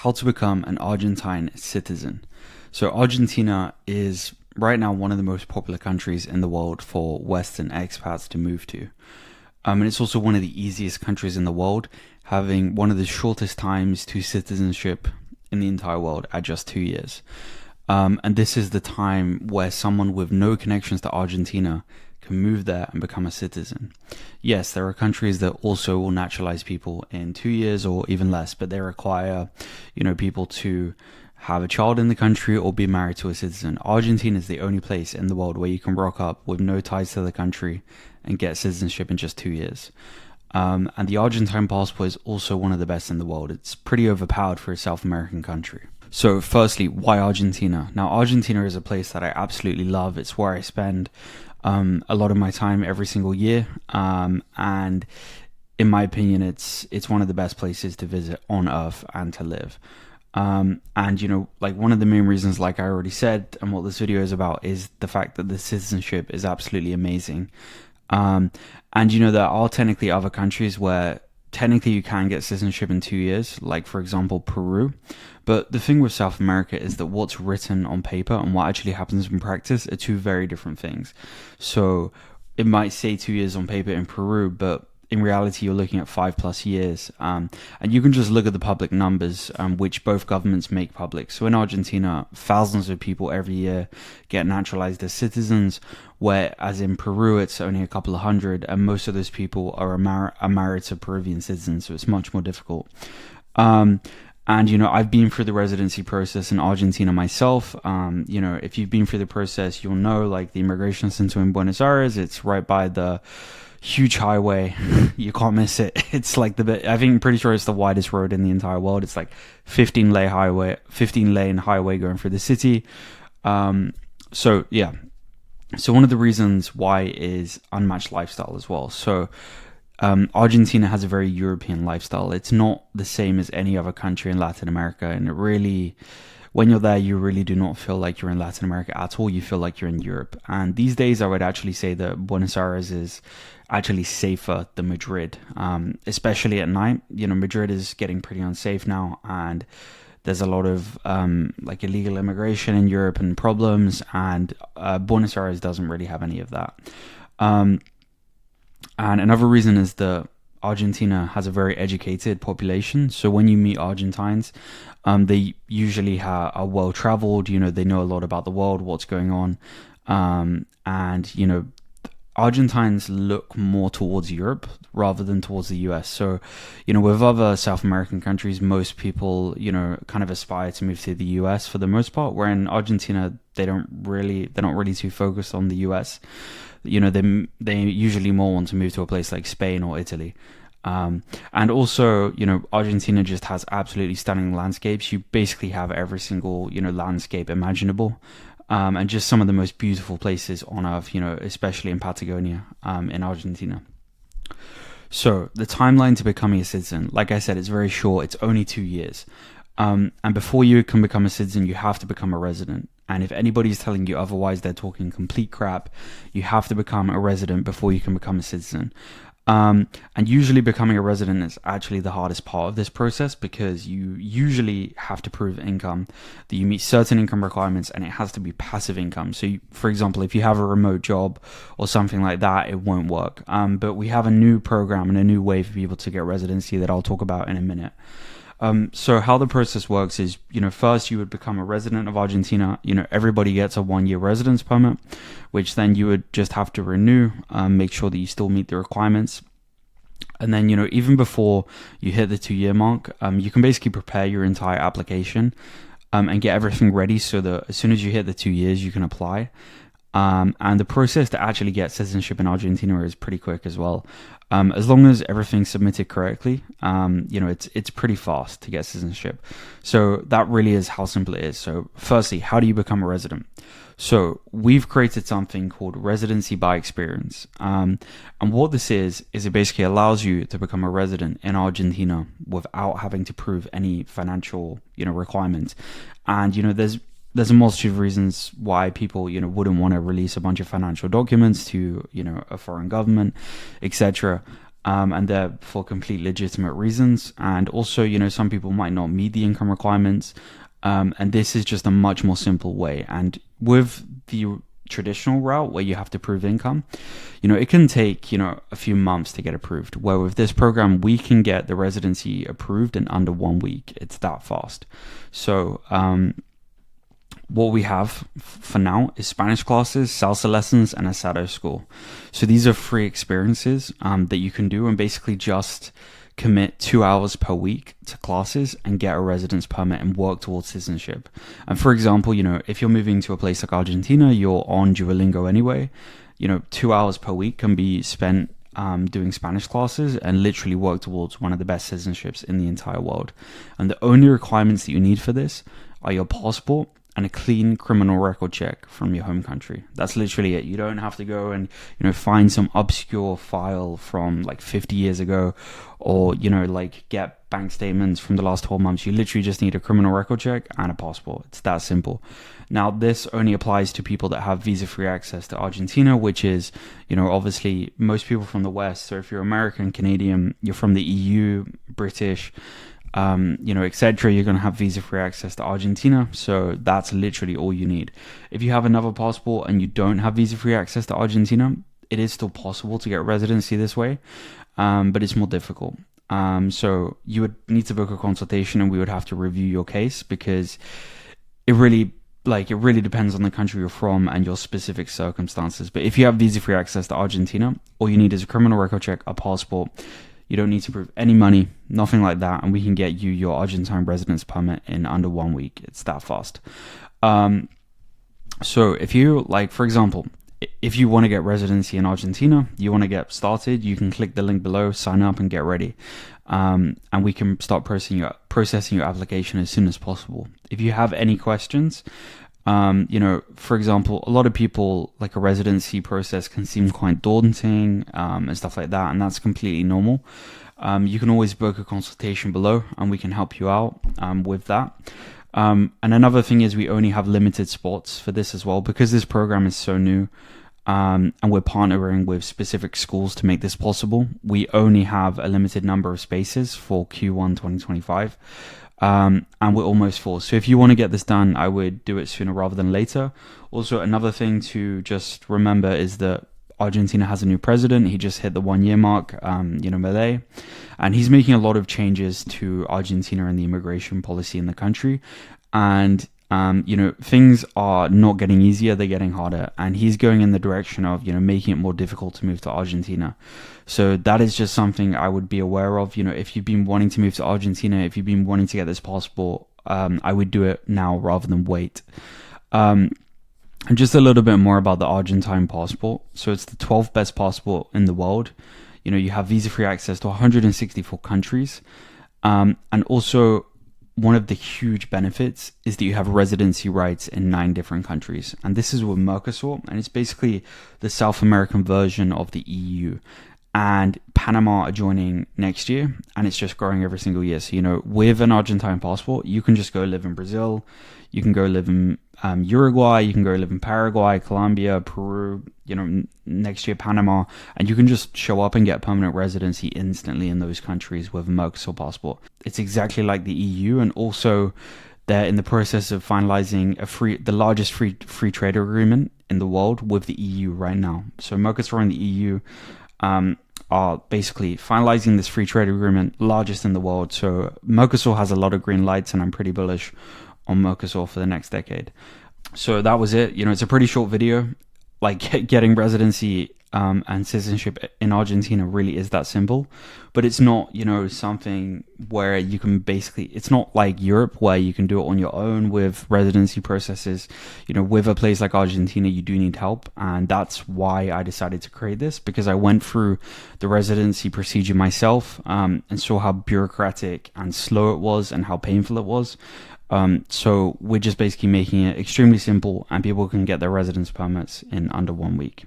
How to become an Argentine citizen. So Argentina is right now one of the most popular countries in the world for Western expats to move to. And it's also one of the easiest countries in the world, having one of the shortest times to citizenship in the entire world at just 2 years. And this is the time where someone with no connections to Argentina can move there and become a citizen. Yes, there are countries that also will naturalize people in 2 years or even less, but they require, people to have a child in the country or be married to a citizen. Argentina is the only place in the world where you can rock up with no ties to the country and get citizenship in just 2 years. And the Argentine passport is also one of the best in the world. It's pretty overpowered for a South American country. So firstly, why Argentina? Now, Argentina is a place that I absolutely love. It's where I spend a lot of my time every single year. And in my opinion, it's one of the best places to visit on Earth and to live. And one of the main reasons, like I already said, and what this video is about, is the fact that the citizenship is absolutely amazing. And there are technically other countries where technically you can get citizenship in 2 years, like for example Peru. But the thing with South America is that what's written on paper and what actually happens in practice are two very different things. So it might say 2 years on paper in Peru, but in reality you're looking at 5+ years. And you can just look at the public numbers, which both governments make public. So in Argentina, thousands of people every year get naturalized as citizens, whereas in Peru it's only a couple of hundred, and most of those people are married to Peruvian citizens, so it's much more difficult. And I've been through the residency process in Argentina myself. If you've been through the process, you'll know, like, the immigration center in Buenos Aires, it's right by the huge highway. You can't miss it. It's like I'm pretty sure it's the widest road in the entire world. It's like 15-lane highway going through the city. So one of the reasons why is unmatched lifestyle as well. So Argentina has a very European lifestyle. It's not the same as any other country in Latin America, and it really, when you're there, you really do not feel like you're in Latin America at all. You feel like you're in Europe. And these days, I would actually say that Buenos Aires is actually safer than Madrid, especially at night. Madrid is getting pretty unsafe now, and there's a lot of illegal immigration in Europe and problems, and Buenos Aires doesn't really have any of that. And another reason is that Argentina has a very educated population. So when you meet Argentines, they usually are well-traveled. They know a lot about the world, what's going on. Argentines look more towards Europe rather than towards the US. So, with other South American countries, most people, kind of aspire to move to the US for the most part, where in Argentina, they're not really too focused on the US. They usually more want to move to a place like Spain or Italy. And also, Argentina just has absolutely stunning landscapes. You basically have every single, landscape imaginable. And just some of the most beautiful places on Earth, especially in Patagonia, in Argentina. So the timeline to becoming a citizen, like I said, it's very short. It's only 2 years. And before you can become a citizen, you have to become a resident. And if anybody's telling you otherwise, they're talking complete crap. You have to become a resident before you can become a citizen. And usually becoming a resident is actually the hardest part of this process, because you usually have to prove income, that you meet certain income requirements, and it has to be passive income. So for example, if you have a remote job or something like that, it won't work. But we have a new program and a new way for people to get residency that I'll talk about in a minute. So how the process works is, first you would become a resident of Argentina. Everybody gets a 1-year residence permit, which then you would just have to renew, make sure that you still meet the requirements. And then, even before you hit the 2-year mark, you can basically prepare your entire application, and get everything ready so that as soon as you hit the 2 years, you can apply. And the process to actually get citizenship in Argentina is pretty quick as well. As long as everything's submitted correctly, it's pretty fast to get citizenship. So that really is how simple it is. So firstly, how do you become a resident? So we've created something called residency by experience. And what this is it basically allows you to become a resident in Argentina without having to prove any financial, requirements. And, there's a multitude of reasons why people, wouldn't want to release a bunch of financial documents to, a foreign government, etc. and they're for complete legitimate reasons. And also, some people might not meet the income requirements, and this is just a much more simple way. And with the traditional route where you have to prove income, it can take, a few months to get approved. Where with this program, we can get the residency approved in under 1 week. It's that fast. So, what we have for now is Spanish classes, salsa lessons, and asado school. So these are free experiences that you can do, and basically just commit 2 hours per week to classes and get a residence permit and work towards citizenship. And for example, if you're moving to a place like Argentina, you're on Duolingo anyway. 2 hours per week can be spent doing Spanish classes and literally work towards one of the best citizenships in the entire world. And the only requirements that you need for this are your passport and a clean criminal record check from your home country. That's literally it. You don't have to go and find some obscure file from like 50 years ago, or get bank statements from the last 12 months. You literally just need a criminal record check and a passport. It's that simple. Now, this only applies to people that have visa-free access to Argentina, which is, obviously most people from the West. So if you're American, Canadian, you're from the EU, British, etc., you're going to have visa-free access to Argentina. So that's literally all you need. If you have another passport and you don't have visa-free access to Argentina, it is still possible to get residency this way, but it's more difficult. So you would need to book a consultation, and we would have to review your case, because it really depends on the country you're from and your specific circumstances. But if you have visa-free access to Argentina, all you need is a criminal record check, a passport. You don't need to prove any money, nothing like that, and we can get you your Argentine residence permit in under 1 week. It's that fast. So if you, for example, if you want to get residency in Argentina, you want to get started, you can click the link below, sign up, and get ready. And we can start processing your application as soon as possible. If you have any questions, for example, a lot of people, like, a residency process can seem quite daunting and stuff like that, and that's completely normal. You can always book a consultation below, and we can help you out with that. And another thing is, we only have limited spots for this as well, because this program is so new, and we're partnering with specific schools to make this possible. We only have a limited number of spaces for Q1 2025. And we're almost full. So if you want to get this done, I would do it sooner rather than later. Also, another thing to just remember is that Argentina has a new president. He just hit the 1 year mark, Milei, and he's making a lot of changes to Argentina and the immigration policy in the country. And things are not getting easier, they're getting harder. And he's going in the direction of, making it more difficult to move to Argentina. So that is just something I would be aware of. If you've been wanting to move to Argentina, if you've been wanting to get this passport, I would do it now rather than wait. And just a little bit more about the Argentine passport. So it's the 12th best passport in the world. You have visa-free access to 164 countries. And also, one of the huge benefits is that you have residency rights in 9 different countries. And this is with Mercosur, and it's basically the South American version of the EU. And Panama are joining next year, and it's just growing every single year. So, with an Argentine passport, you can just go live in Brazil, you can go live in Uruguay, you can go live in Paraguay, Colombia, Peru, next year Panama, and you can just show up and get permanent residency instantly in those countries with a Mercosur passport. It's exactly like the EU, and also they're in the process of finalizing the largest free trade agreement in the world with the EU right now. So Mercosur and the EU are basically finalizing this free trade agreement, largest in the world. So Mercosur has a lot of green lights, and I'm pretty bullish on Mercosur for the next decade. So that was it. It's a pretty short video. Getting residency and citizenship in Argentina really is that simple, but it's not, something where you can it's not like Europe where you can do it on your own with residency processes. With a place like Argentina, you do need help. And that's why I decided to create this, because I went through the residency procedure myself and saw how bureaucratic and slow it was and how painful it was. So we're just basically making it extremely simple, and people can get their residence permits in under 1 week.